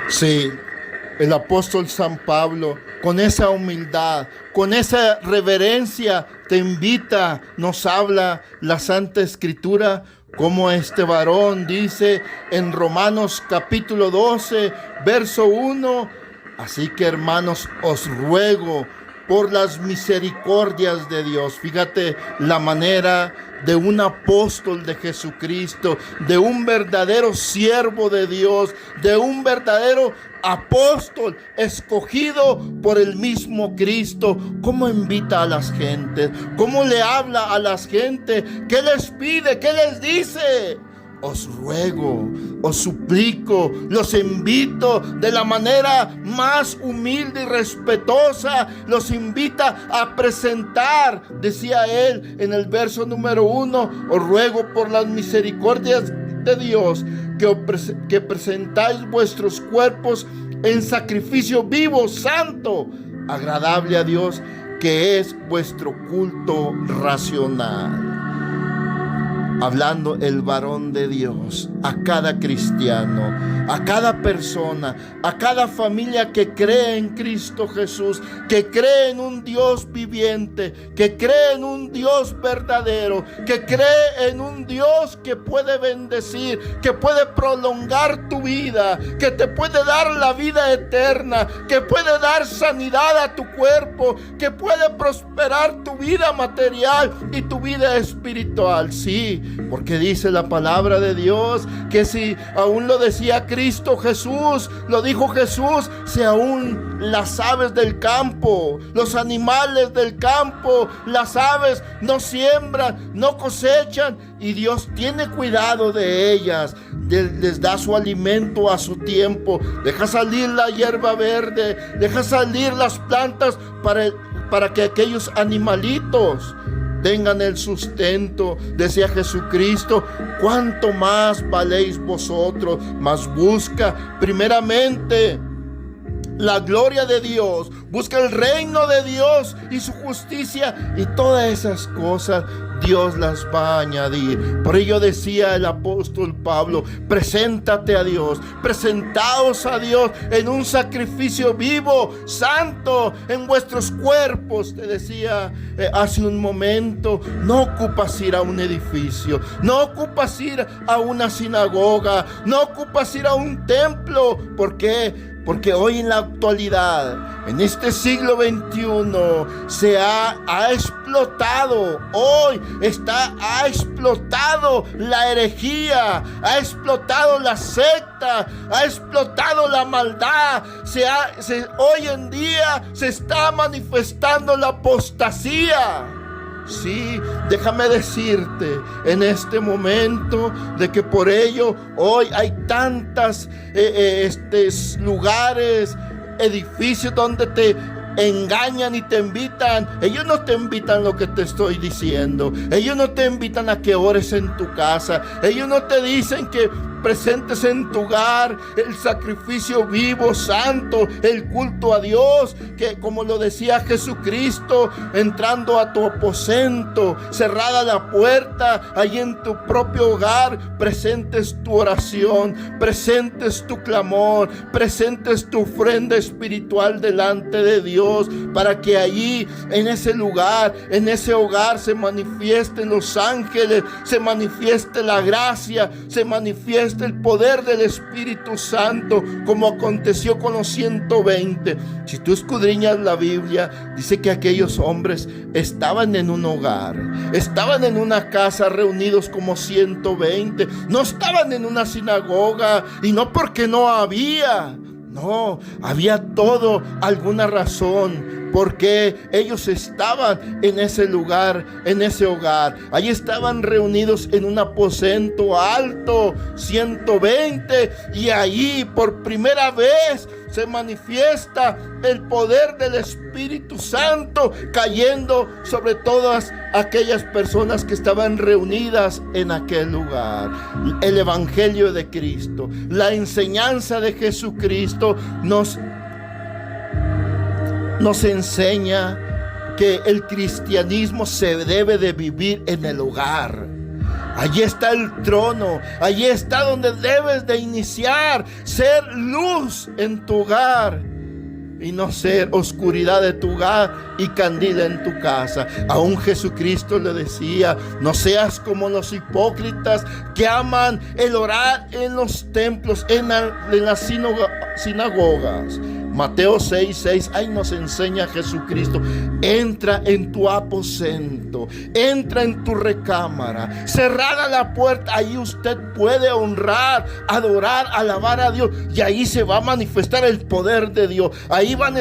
Sí, el apóstol San Pablo, con esa humildad, con esa reverencia, te invita, nos habla la Santa Escritura, como este varón dice en Romanos capítulo 12, verso 1, así que hermanos, os ruego por las misericordias de Dios. Fíjate la manera de un apóstol de Jesucristo, de un verdadero siervo de Dios, de un verdadero apóstol escogido por el mismo Cristo. ¿Cómo invita a las gentes? ¿Cómo le habla a las gentes? ¿Qué les pide? ¿Qué les dice? Os ruego, os suplico, los invito de la manera más humilde y respetuosa. Los invita a presentar, decía él en el verso número 1, os ruego por las misericordias de Dios que presentáis vuestros cuerpos en sacrificio vivo, santo, agradable a Dios, que es vuestro culto racional. Hablando el varón de Dios a cada cristiano, a cada persona, a cada familia que cree en Cristo Jesús, que cree en un Dios viviente, que cree en un Dios verdadero, que cree en un Dios que puede bendecir, que puede prolongar tu vida, que te puede dar la vida eterna, que puede dar sanidad a tu cuerpo, que puede prosperar tu vida material y tu vida espiritual. Sí, porque dice la palabra de Dios que si aún lo decía Cristo Jesús, lo dijo Jesús, si aún las aves del campo, los animales del campo, las aves no siembran, no cosechan, y Dios tiene cuidado de ellas, les da su alimento a su tiempo, deja salir la hierba verde, deja salir las plantas para que aquellos animalitos tengan el sustento. Decía Jesucristo, cuánto más valéis vosotros, mas busca primeramente la gloria de Dios, busca el reino de Dios y su justicia, y todas esas cosas Dios las va a añadir. Por ello decía el apóstol Pablo, preséntate a Dios, presentaos a Dios en un sacrificio vivo, santo, en vuestros cuerpos. Te decía hace un momento, no ocupas ir a un edificio, no ocupas ir a una sinagoga, no ocupas ir a un templo. ¿Por qué? Porque hoy en la actualidad, en este siglo XXI, se ha explotado, ha explotado la herejía, ha explotado la secta, ha explotado la maldad. Hoy en día se está manifestando la apostasía. Sí, déjame decirte en este momento de que por ello hoy hay tantas lugares, edificios donde te engañan y te invitan. Ellos no te invitan lo que te estoy diciendo. Ellos no te invitan a que ores en tu casa. Ellos no te dicen que presentes en tu hogar el sacrificio vivo, santo, el culto a Dios, que como lo decía Jesucristo, entrando a tu aposento, cerrada la puerta, allí en tu propio hogar, presentes tu oración, presentes tu clamor, presentes tu ofrenda espiritual delante de Dios, para que allí, en ese lugar, en ese hogar, se manifiesten los ángeles, se manifieste la gracia, se manifieste el poder del Espíritu Santo, como aconteció con los 120. Si tú escudriñas la Biblia, dice que aquellos hombres estaban en un hogar, estaban en una casa reunidos como 120, no estaban en una sinagoga, y no porque no había, no, había todo, alguna razón, porque ellos estaban en ese lugar, en ese hogar. Allí estaban reunidos en un aposento alto, 120, y allí por primera vez se manifiesta el poder del Espíritu Santo cayendo sobre todas aquellas personas que estaban reunidas en aquel lugar. El Evangelio de Cristo, la enseñanza de Jesucristo nos enseña que el cristianismo se debe de vivir en el hogar. Allí está el trono, allí está donde debes de iniciar, ser luz en tu hogar y no ser oscuridad de tu hogar y candila en tu casa. Aún Jesucristo le decía: no seas como los hipócritas que aman el orar en los templos, en las sinagogas. Mateo 6:6, ahí nos enseña Jesucristo: entra en tu aposento, entra en tu recámara, cerrada la puerta, ahí usted puede honrar, adorar, alabar a Dios, y ahí se va a manifestar el poder de Dios. Ahí va a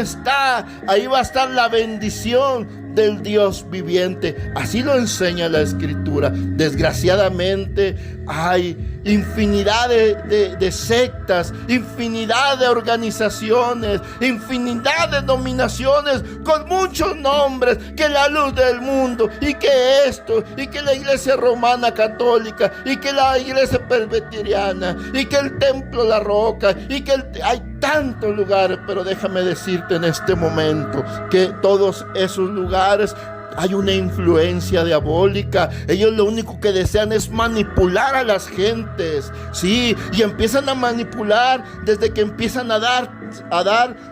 estar la bendición del Dios viviente. Así lo enseña la Escritura. Desgraciadamente hay infinidad de sectas, infinidad de organizaciones, infinidad de denominaciones con muchos nombres, que la luz del mundo, y que esto, y que la iglesia romana católica, y que la iglesia presbiteriana, y que el templo La Roca, y que hay tantos lugares. Pero déjame decirte en este momento que todos esos lugares hay una influencia diabólica. Ellos lo único que desean es manipular a las gentes, sí, y empiezan a manipular desde que empiezan a dar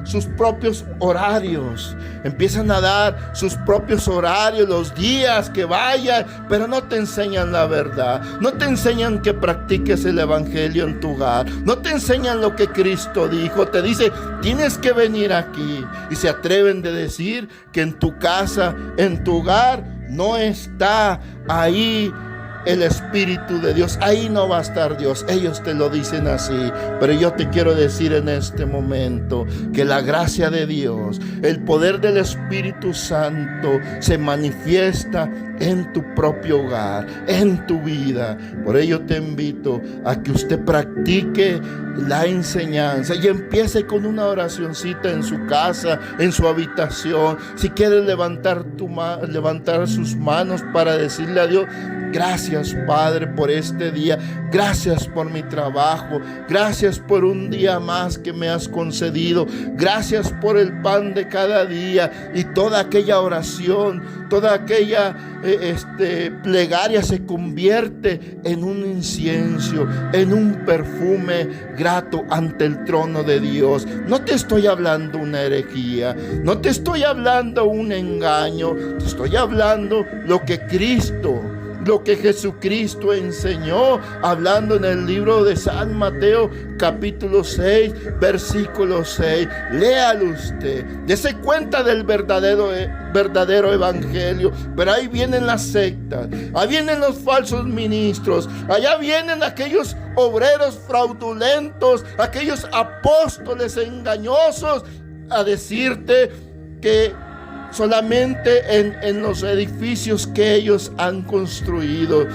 sus propios horarios. Empiezan a dar sus propios horarios, los días que vayan, pero no te enseñan la verdad. No te enseñan que practiques el evangelio en tu hogar. No te enseñan lo que Cristo dijo. Te dice: tienes que venir aquí. Y se atreven de decir que en tu casa, en tu hogar, no está ahí el Espíritu de Dios. Ahí no va a estar Dios. Ellos te lo dicen así. Pero yo te quiero decir en este momento que la gracia de Dios, el poder del Espíritu Santo se manifiesta en tu propio hogar, en tu vida. Por ello te invito a que usted practique la enseñanza y empiece con una oracioncita en su casa, en su habitación. Si quieres levantar sus manos para decirle a Dios: gracias, Padre, por este día. Gracias por mi trabajo. Gracias por un día más que me has concedido. Gracias por el pan de cada día. Y toda aquella oración, toda aquella plegaria se convierte en un incienso, en un perfume grato ante el trono de Dios. No te estoy hablando una herejía, no te estoy hablando un engaño, te estoy hablando lo que Jesucristo enseñó, hablando en el libro de San Mateo capítulo 6 versículo 6. Léalo usted, dése cuenta del verdadero evangelio. Pero ahí vienen las sectas, ahí vienen los falsos ministros, allá vienen aquellos obreros fraudulentos, aquellos apóstoles engañosos, a decirte que solamente en los edificios que ellos han construido,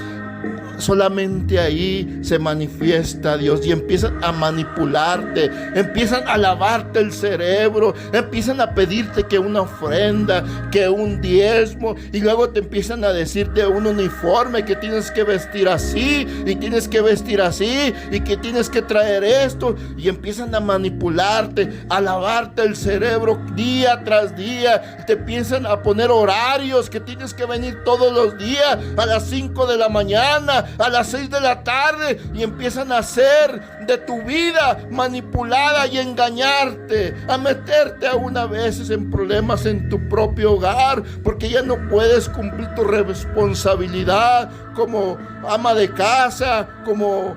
solamente ahí se manifiesta Dios, y empiezan a manipularte, empiezan a lavarte el cerebro, empiezan a pedirte que una ofrenda, que un diezmo, y luego te empiezan a decirte un uniforme, que tienes que vestir así, y tienes que vestir así, y que tienes que traer esto, y empiezan a manipularte, a lavarte el cerebro día tras día. Te empiezan a poner horarios, que tienes que venir todos los días a las 5 de la mañana, a las 6 de la tarde, y empiezan a hacer de tu vida manipulada y engañarte, a meterte aún a veces en problemas en tu propio hogar, porque ya no puedes cumplir tu responsabilidad como ama de casa, como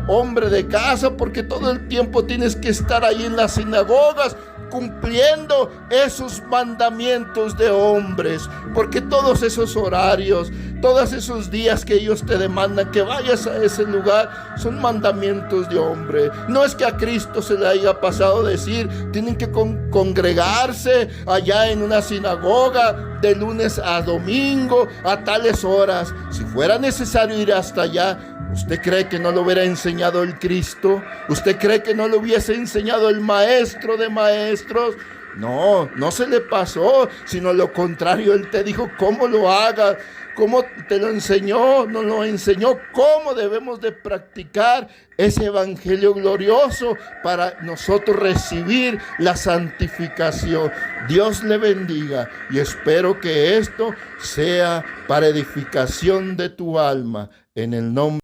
hombre de casa, porque todo el tiempo tienes que estar ahí en las sinagogas cumpliendo esos mandamientos de hombres, porque todos esos horarios, todos esos días que ellos te demandan que vayas a ese lugar, son mandamientos de hombre. No es que a Cristo se le haya pasado decir: tienen que congregarse allá en una sinagoga de lunes a domingo a tales horas. Si fuera necesario ir hasta allá, ¿usted cree que no lo hubiera enseñado el Cristo? ¿Usted cree que no lo hubiese enseñado el Maestro de maestros? No, no se le pasó, sino lo contrario. Él te dijo cómo lo hagas, cómo te lo enseñó, nos lo enseñó cómo debemos de practicar ese evangelio glorioso para nosotros recibir la santificación. Dios le bendiga, y espero que esto sea para edificación de tu alma. en el nombre